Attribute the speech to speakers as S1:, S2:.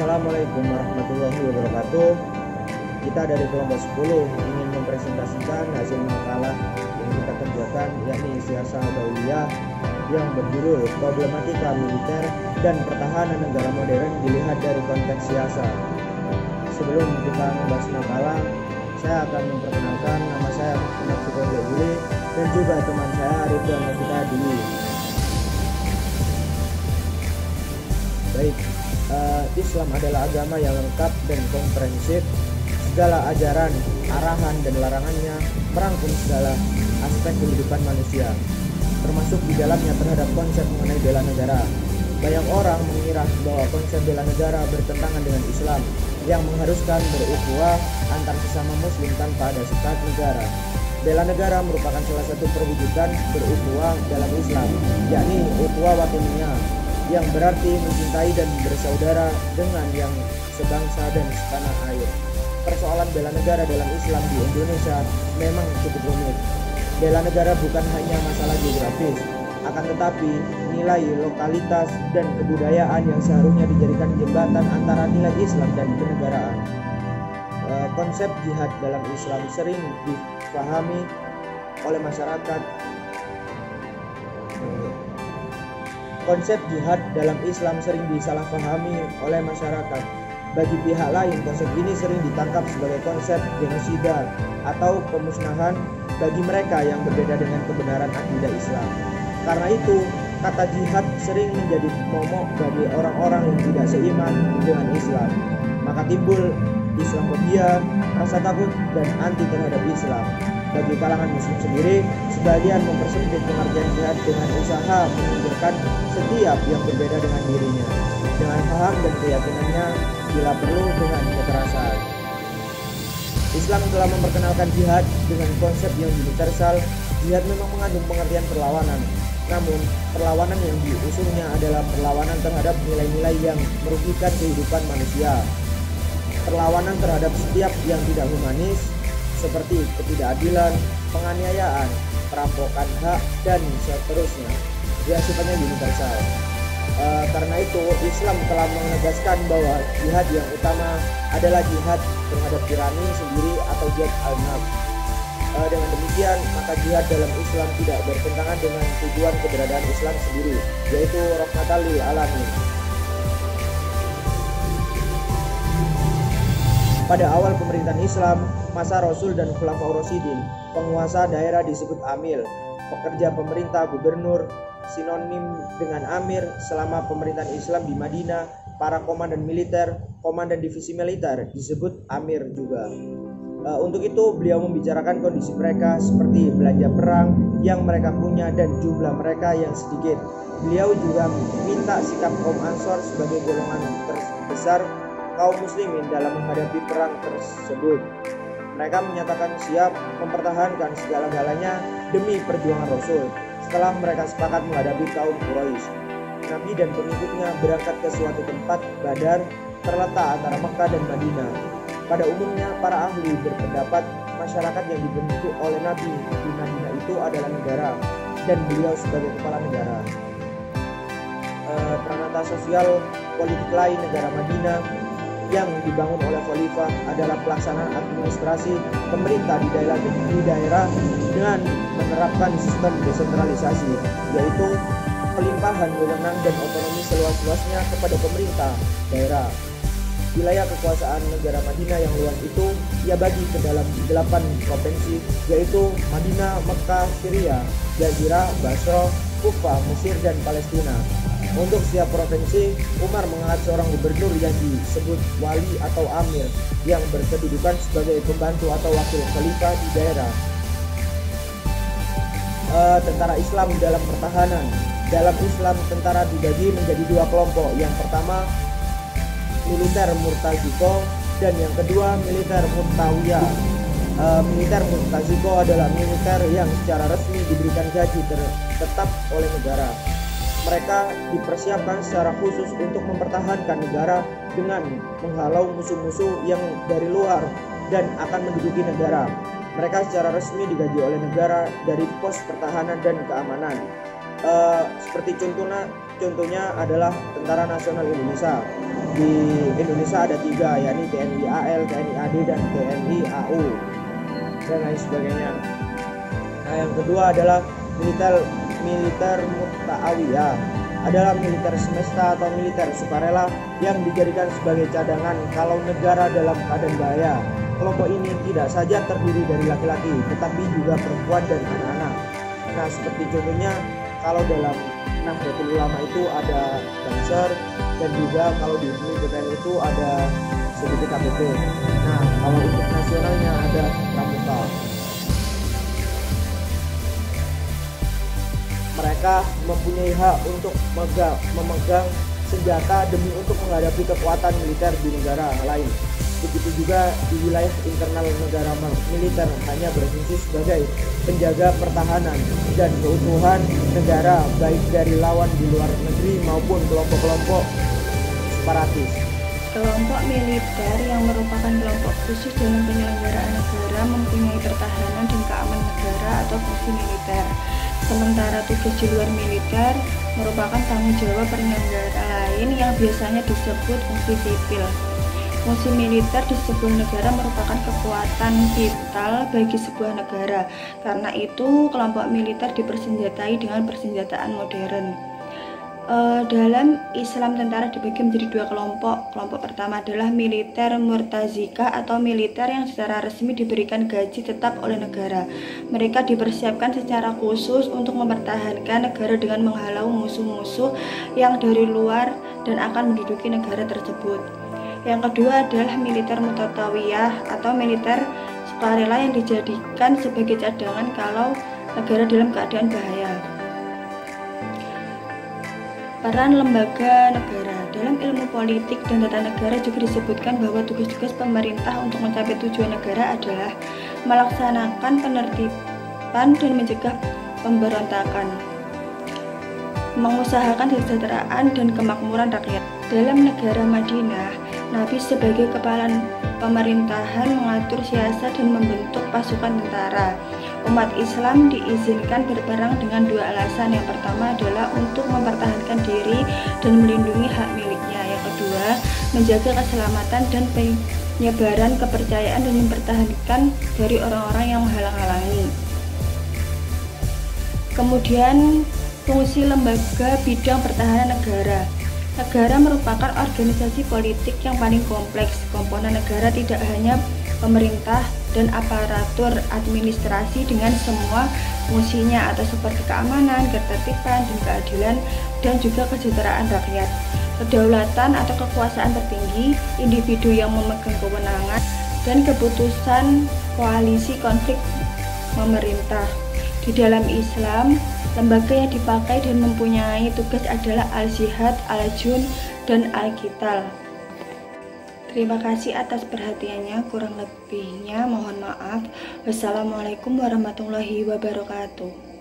S1: Assalamualaikum warahmatullahi wabarakatuh. Kita dari kelompok 10 ingin mempresentasikan hasil makalah yang kita kerjakan, yakni Siasa Dauliyah yang berjudul Problematika Militer dan Pertahanan Negara Modern dilihat dari konteks siasa. Sebelum kita membahas makalah, saya akan memperkenalkan nama saya Muhammad Sukojo Juli dan juga teman saya Ridwan Nafita Dwi. Baik, Islam adalah agama yang lengkap dan komprehensif. Segala ajaran, arahan, dan larangannya merangkum segala aspek kehidupan manusia, termasuk di dalamnya terhadap konsep mengenai bela negara. Banyak orang mengira bahwa konsep bela negara bertentangan dengan Islam yang mengharuskan berukhuwah antar sesama muslim tanpa ada sekat negara. Bela negara merupakan salah satu perwujudan berukhuwah dalam Islam, yakni ukhuwah watiniyah, yang berarti mencintai dan bersaudara dengan yang sebangsa dan setanah air. Persoalan bela negara dalam Islam di Indonesia memang cukup rumit. Bela negara bukan hanya masalah geografis, akan tetapi nilai lokalitas dan kebudayaan yang seharusnya dijadikan jembatan antara nilai Islam dan kenegaraan. Konsep jihad dalam Islam sering dipahami oleh masyarakat. Konsep jihad dalam Islam sering disalahpahami oleh masyarakat. Bagi pihak lain, konsep ini sering ditangkap sebagai konsep genosida atau pemusnahan bagi mereka yang berbeda dengan kebenaran akidah Islam. Karena itu, kata jihad sering menjadi momok bagi orang-orang yang tidak seiman dengan Islam. Maka timbul Islamophobia, rasa takut dan anti terhadap Islam. Bagi kalangan muslim sendiri, sebagian mempersempit pengertian jihad dengan usaha menyingkirkan setiap yang berbeda dengan dirinya, dengan paham dan keyakinannya, bila perlu dengan kekerasan. Islam telah memperkenalkan jihad dengan konsep yang universal. Jihad memang mengandung pengertian perlawanan, namun perlawanan yang diusungnya adalah perlawanan terhadap nilai-nilai yang merugikan kehidupan manusia. Perlawanan terhadap setiap yang tidak humanis, seperti ketidakadilan, penganiayaan, perampokan hak, dan seterusnya, yang sifatnya universal. Karena itu Islam telah menegaskan bahwa jihad yang utama adalah jihad terhadap tirani sendiri atau jihad al-nafs. Dengan demikian, maka jihad dalam Islam tidak bertentangan dengan tujuan keberadaan Islam sendiri, yaitu rahmatan lil alamin. Pada awal pemerintahan Islam, masa Rasul dan Khulafaur Rasyidin, penguasa daerah disebut amil, pekerja pemerintah gubernur, sinonim dengan amir. Selama pemerintahan Islam di Madinah, para komandan militer, komandan divisi militer disebut amir juga. Untuk itu beliau membicarakan kondisi mereka seperti belanja perang yang mereka punya dan jumlah mereka yang sedikit. Beliau juga minta sikap kaum Ansor sebagai golongan terbesar kaum muslimin dalam menghadapi perang tersebut. Mereka menyatakan siap mempertahankan segala-galanya demi perjuangan Rasul. Setelah mereka sepakat menghadapi kaum Quraisy, Nabi dan pengikutnya berangkat ke suatu tempat Badar terletak antara Mekah dan Madinah. Pada umumnya para ahli berpendapat masyarakat yang dibentuk oleh Nabi di Madinah itu adalah negara dan beliau sebagai kepala negara. Pranata sosial politik lain negara Madinah yang dibangun oleh khalifah adalah pelaksanaan administrasi pemerintah di daerah dengan menerapkan sistem desentralisasi, yaitu pelimpahan wewenang dan otonomi seluas-luasnya kepada pemerintah daerah. Wilayah kekuasaan negara Madinah yang luas itu ia bagi ke dalam 8 provinsi, yaitu Madinah, Mekah, Syria, Jazirah, Basra, Kufah, Mesir, dan Palestina. Untuk setiap provinsi, Umar mengangkat seorang gubernur yang disebut wali atau amir yang berkedudukan sebagai pembantu atau wakil khalifah di daerah. Tentara Islam dalam pertahanan. Dalam Islam, tentara dibagi menjadi 2 kelompok. Yang pertama, militer murtaziko, dan yang kedua, militer murtawiyah. Militer murtaziko adalah militer yang secara resmi diberikan gaji tetap oleh negara. Mereka dipersiapkan secara khusus untuk mempertahankan negara dengan menghalau musuh-musuh yang dari luar dan akan menduduki negara. Mereka secara resmi digaji oleh negara dari pos pertahanan dan keamanan. Seperti contohnya adalah Tentara Nasional Indonesia. Di Indonesia ada 3, yakni TNI AL, TNI AD, dan TNI AU, dan lain sebagainya. Nah, yang kedua adalah militer mutta'awiyah, adalah militer semesta atau militer sukarela yang dijadikan sebagai cadangan kalau negara dalam keadaan bahaya. Kelompok ini tidak saja terdiri dari laki-laki, tetapi juga perempuan dan anak-anak. Nah, seperti contohnya kalau dalam Nahdlatul Ulama itu ada Banser, dan juga kalau di BPN itu ada CPPKBB. Nah, kalau untuk nasionalnya ada Pramuka. Mereka mempunyai hak untuk memegang senjata demi untuk menghadapi kekuatan militer di negara lain. Begitu juga di wilayah internal negara, militer hanya berfungsi sebagai penjaga pertahanan dan keutuhan negara, baik dari lawan di luar negeri maupun kelompok-kelompok separatis.
S2: Kelompok militer yang merupakan kelompok khusus dalam penyelenggaraan negara mempunyai pertahanan dan keamanan negara atau fungsi militer. Sementara tugas di luar militer merupakan tanggung jawab penyelenggara lain yang biasanya disebut fungsi sipil. Fungsi militer di sebuah negara merupakan kekuatan vital bagi sebuah negara. Karena itu, kelompok militer dipersenjatai dengan persenjataan modern. Dalam Islam, tentara dibagi menjadi 2 kelompok. Kelompok pertama adalah militer murtazikah atau militer yang secara resmi diberikan gaji tetap oleh negara. Mereka dipersiapkan secara khusus untuk mempertahankan negara dengan menghalau musuh-musuh yang dari luar dan akan menduduki negara tersebut. Yang kedua adalah militer mutatawiyah atau militer sukarela yang dijadikan sebagai cadangan kalau negara dalam keadaan bahaya. Peran lembaga negara dalam ilmu politik dan tata negara juga disebutkan bahwa tugas-tugas pemerintah untuk mencapai tujuan negara adalah melaksanakan penertiban dan mencegah pemberontakan, mengusahakan kesejahteraan dan kemakmuran rakyat. Dalam negara Madinah, Nabi sebagai kepala pemerintahan mengatur siasat dan membentuk pasukan tentara. Umat Islam diizinkan berperang dengan 2 alasan. Yang pertama adalah untuk mempertahankan diri dan melindungi hak miliknya. Yang kedua, menjaga keselamatan dan penyebaran kepercayaan dan mempertahankan dari orang-orang yang menghalang-halangi. Kemudian, fungsi lembaga bidang pertahanan negara. Negara merupakan organisasi politik yang paling kompleks. Komponen negara tidak hanya pemerintah dan aparatur administrasi dengan semua fungsinya atau seperti keamanan, ketertiban, dan keadilan, dan juga kesejahteraan rakyat. Kedaulatan atau kekuasaan tertinggi, individu yang memegang kewenangan, dan keputusan koalisi konflik pemerintah. Di dalam Islam, lembaga yang dipakai dan mempunyai tugas adalah al-jihad, al-jun, dan al-qital. Terima kasih atas perhatiannya, kurang lebihnya mohon maaf. Wassalamualaikum warahmatullahi wabarakatuh.